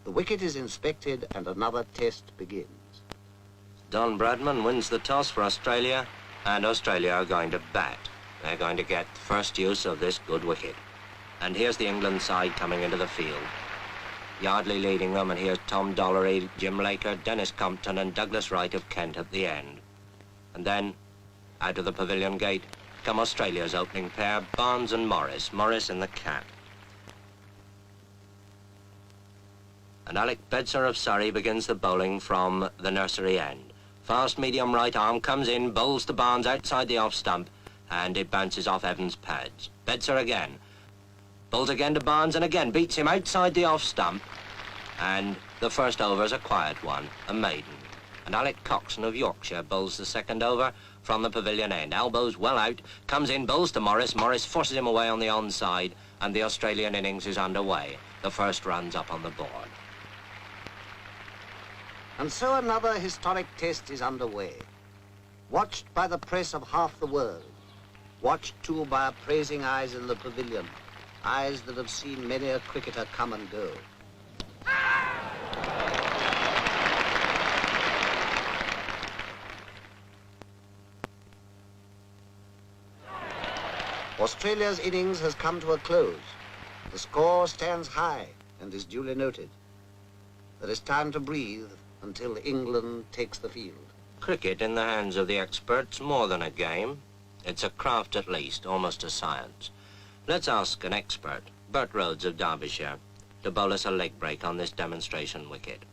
The wicket is inspected and another test begins. Don Bradman wins the toss for Australia, and Australia are going to bat. They're going to get first use of this good wicket. And here's the England side coming into the field. Yardley leading them, and here's Tom Dollery, Jim Laker, Dennis Compton and Douglas Wright of Kent at the end. And then, out of the pavilion gate, come Australia's opening pair, Barnes and Morris, Morris in the cap. And Alec Bedser of Surrey begins the bowling from the nursery end. Fast medium right arm comes in, bowls to Barnes outside the off stump, and it bounces off Evans' pads. Bedser again. Bowls again to Barnes and again beats him outside the off stump. And the first over's a quiet one, a maiden. And Alec Coxon of Yorkshire bowls the second over from the pavilion end. Elbows well out, comes in, bowls to Morris. Morris forces him away on the onside, and the Australian innings is underway. The first run's up on the board. And so another historic test is underway. Watched by the press of half the world. Watched too by appraising eyes in the pavilion. Eyes that have seen many a cricketer come and go. Australia's innings has come to a close. The score stands high and is duly noted. There is time to breathe until England takes the field. Cricket in the hands of the experts, more than a game. It's a craft at least, almost a science. Let's ask an expert, Bert Rhodes of Derbyshire, to bowl us a leg break on this demonstration wicket.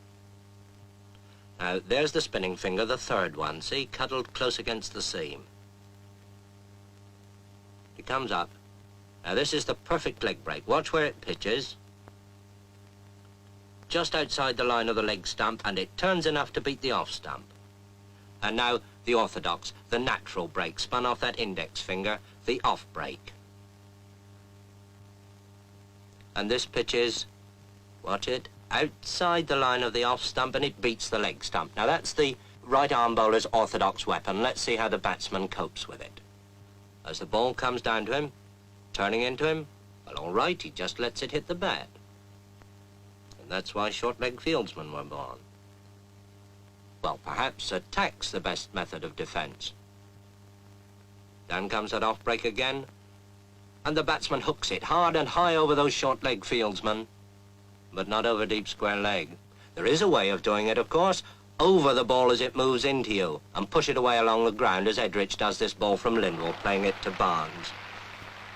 Now, there's the spinning finger, the third one, see, cuddled close against the seam. It comes up. Now, this is the perfect leg break. Watch where it pitches. Just outside the line of the leg stump, and it turns enough to beat the off stump. And now, the orthodox, the natural break, spun off that index finger, the off break. And this pitches, watch it, outside the line of the off stump, and it beats the leg stump. Now that's the right arm bowler's orthodox weapon. Let's see how the batsman copes with it. As the ball comes down to him, turning into him, well, all right, he just lets it hit the bat. And that's why short-leg fieldsmen were born. Well, perhaps attack's the best method of defense. Down comes that off break again, and the batsman hooks it hard and high over those short-leg fieldsmen, but not over deep square leg. There is a way of doing it, of course, over the ball as it moves into you, and push it away along the ground as Edrich does this ball from Lindwall, playing it to Barnes.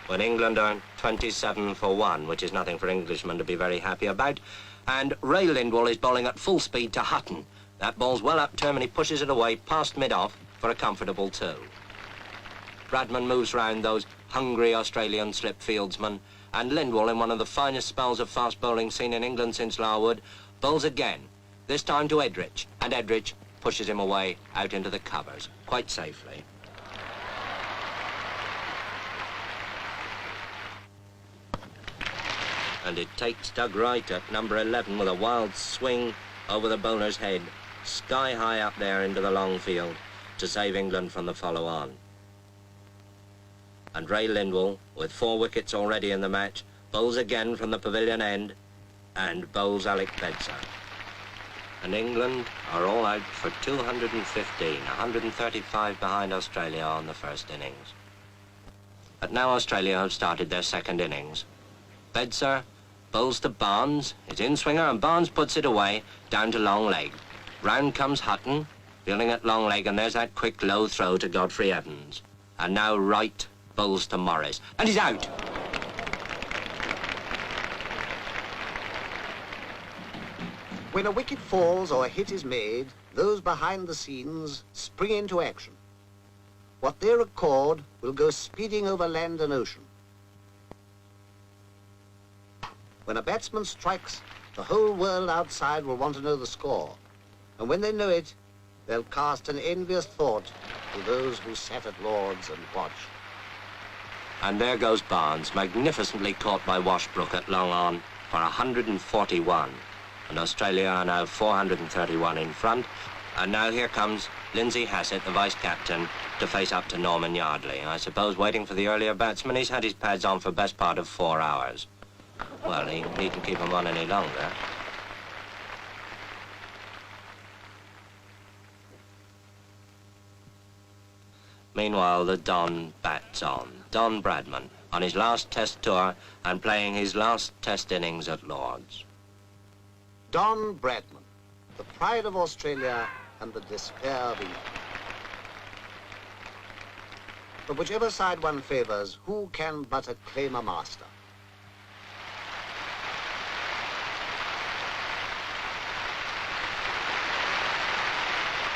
When England are 27 for 1, which is nothing for Englishmen to be very happy about, and Ray Lindwall is bowling at full speed to Hutton. That ball's well up to him, and he pushes it away past mid-off for a comfortable 2. Bradman moves round those hungry Australian slip fieldsmen, and Lindwall, in one of the finest spells of fast bowling seen in England since Larwood, bowls again, this time to Edrich, and Edrich pushes him away out into the covers, quite safely. And it takes Doug Wright at number 11 with a wild swing over the bowler's head, sky high up there into the long field, to save England from the follow-on. And Ray Lindwall, with 4 wickets already in the match, bowls again from the pavilion end, and bowls Alec Bedser. And England are all out for 215, 135 behind Australia on the first innings. But now Australia have started their second innings. Bedser bowls to Barnes, his in-swinger, and Barnes puts it away, down to long leg. Round comes Hutton, fielding at long leg, and there's that quick low throw to Godfrey Evans. And now Wright bowls to Morris, and he's out. When a wicket falls or a hit is made, those behind the scenes spring into action. What they record will go speeding over land and ocean. When a batsman strikes, the whole world outside will want to know the score. And when they know it, they'll cast an envious thought to those who sat at Lord's and watched. And there goes Barnes, magnificently caught by Washbrook at long on for 141. And Australia are now 431 in front. And now here comes Lindsay Hassett, the vice-captain, to face up to Norman Yardley. I suppose waiting for the earlier batsman, he's had his pads on for best part of 4 hours. Well, he needn't keep them on any longer. Meanwhile, the Don bats on. Don Bradman, on his last Test tour and playing his last Test innings at Lord's. Don Bradman, the pride of Australia and the despair of England. But whichever side one favours, who can but acclaim a master?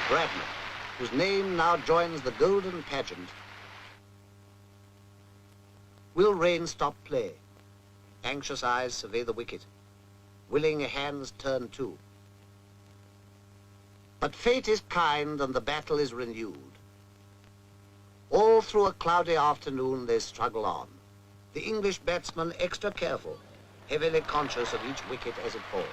Bradman, whose name now joins the golden pageant, will Rain stop play? Anxious eyes survey the wicket. Willing hands turn too. But fate is kind and the battle is renewed. All through a cloudy afternoon they struggle on. The English batsman extra careful, heavily conscious of each wicket as it falls.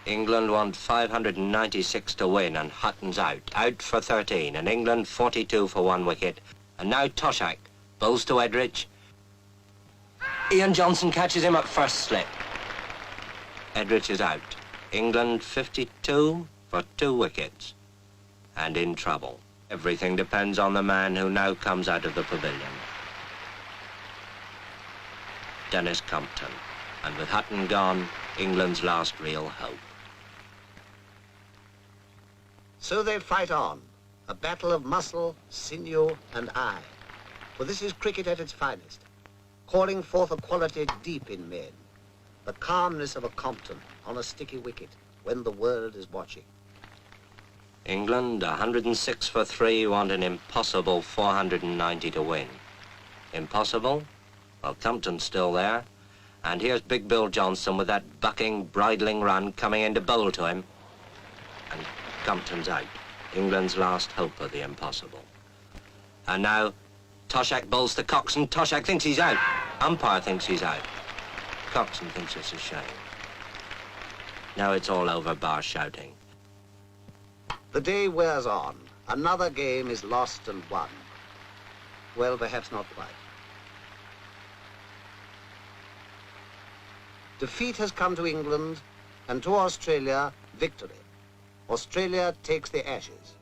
England want 596 to win, and Hutton's out for 13, and England 42 for 1 wicket. And now Toshak bowls to Edrich. Ian Johnson catches him at first slip. Edrich is out. England 52 for 2 wickets, and in trouble. Everything depends on the man who now comes out of the pavilion. Dennis Compton. And with Hutton gone, England's last real hope. So they fight on, a battle of muscle, sinew, and eye. For this is cricket at its finest, calling forth a quality deep in men, the calmness of a Compton on a sticky wicket when the world is watching. England, 106 for 3, want an impossible 490 to win. Impossible? Well, Compton's still there. And here's Big Bill Johnson with that bucking, bridling run coming in to bowl to him. And Compton's out. England's last hope of the impossible. And now, Toshak bowls to Coxon. Toshak thinks he's out. Umpire thinks he's out. Coxon thinks it's a shame. Now it's all over, bar shouting. The day wears on. Another game is lost and won. Well, perhaps not quite. Defeat has come to England, and to Australia, victory. Australia takes the Ashes.